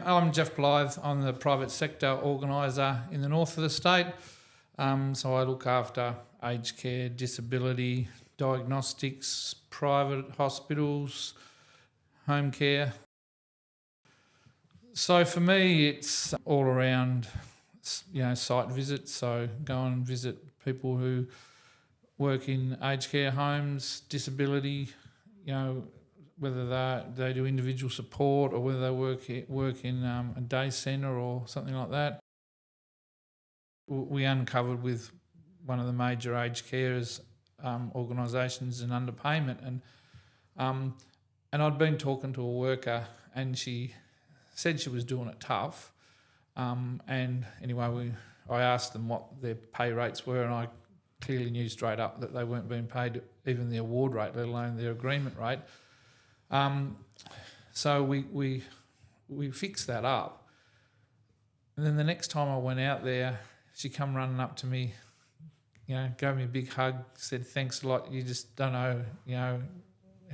I'm Geoff Blythe. I'm the private sector organiser in the north of the state. So I look after aged care, disability, diagnostics, private hospitals, home care. So for me, it's all around, site visits. So go and visit people who work in aged care homes, disability, whether they do individual support or whether they work in a day centre or something like that. We uncovered with one of the major aged carers organisations an underpayment, and I'd been talking to a worker, and she said she was doing it tough. And anyway, I asked them what their pay rates were, and I clearly knew straight up that they weren't being paid even the award rate, let alone their agreement rate. So we fixed that up. And then the next time I went out there, she come running up to me, gave me a big hug, said, "Thanks a lot. You just don't know,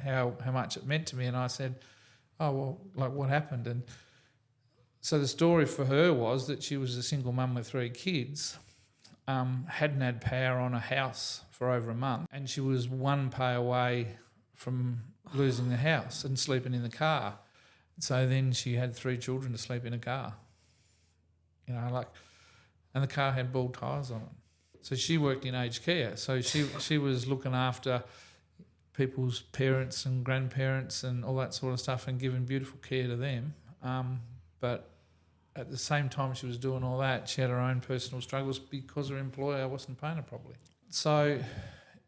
how much it meant to me." And I said, "Oh, well, like what happened?" And so the story for her was that she was a single mum with 3 kids, hadn't had power on a house for over a month, and she was one pay away from losing the house and sleeping in the car. So then she had 3 children to sleep in a car, and the car had bald tyres on it. So she worked in aged care. So she was looking after people's parents and grandparents and all that sort of stuff and giving beautiful care to them. But at the same time she was doing all that, she had her own personal struggles because her employer wasn't paying her properly. So,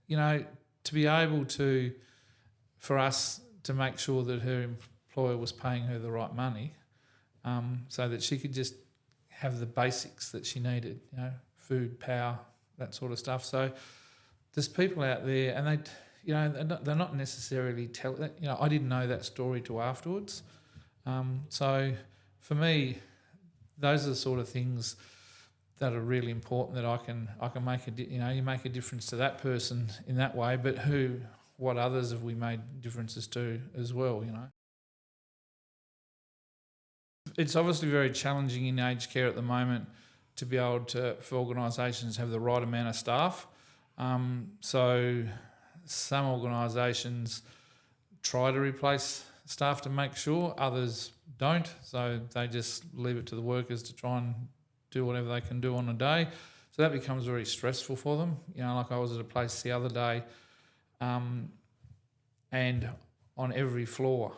to be able to, for us to make sure that her employer was paying her the right money, so that she could just have the basics that she needed, food, power, that sort of stuff. So there's people out there, and they're not necessarily I didn't know that story till afterwards. So for me, those are the sort of things that are really important, that I can make you make a difference to that person in that way, but what others have we made differences to as well, It's obviously very challenging in aged care at the moment to be able for organisations to have the right amount of staff. So some organisations try to replace staff to make sure, others don't. So they just leave it to the workers to try and do whatever they can do on a day. So that becomes very stressful for them. Like I was at a place the other day, and on every floor,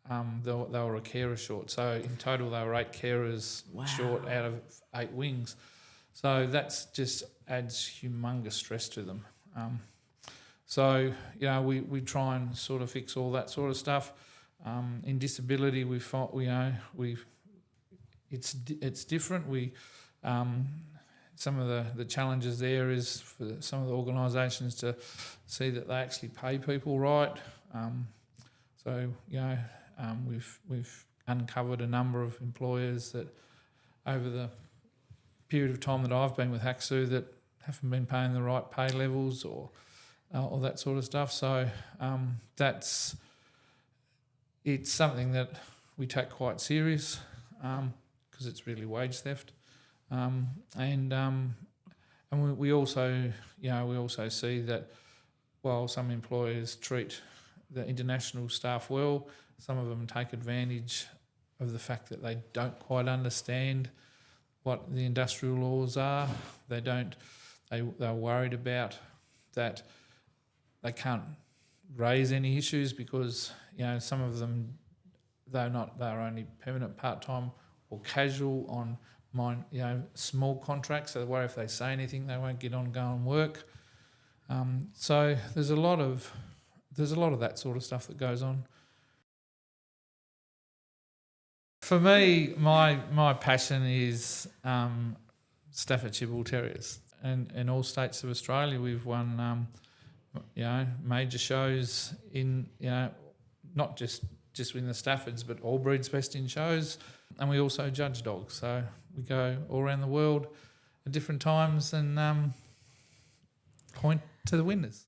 they were a carer short. So in total, they were 8 carers short out of 8 wings. So that's just adds humongous stress to them. So we try and sort of fix all that sort of stuff. In disability, it's different. Some of the challenges there is for some of the organisations to see that they actually pay people right. We've uncovered a number of employers that over the period of time that I've been with HACSU that haven't been paying the right pay levels or that sort of stuff. So it's something that we take quite serious because it's really wage theft. And we also see that while some employers treat the international staff well, some of them take advantage of the fact that they don't quite understand what the industrial laws are. They're worried about that they can't raise any issues because some of them they're only permanent, part-time or casual on small contracts. So they worry if they say anything they won't get on, go and work. So there's a lot of that sort of stuff that goes on. For me, my passion is Staffordshire Bull Terriers, and in all states of Australia we've won major shows in not just win the Staffords but all breeds best in shows, and we also judge dogs. So we go all around the world at different times and point to the winners.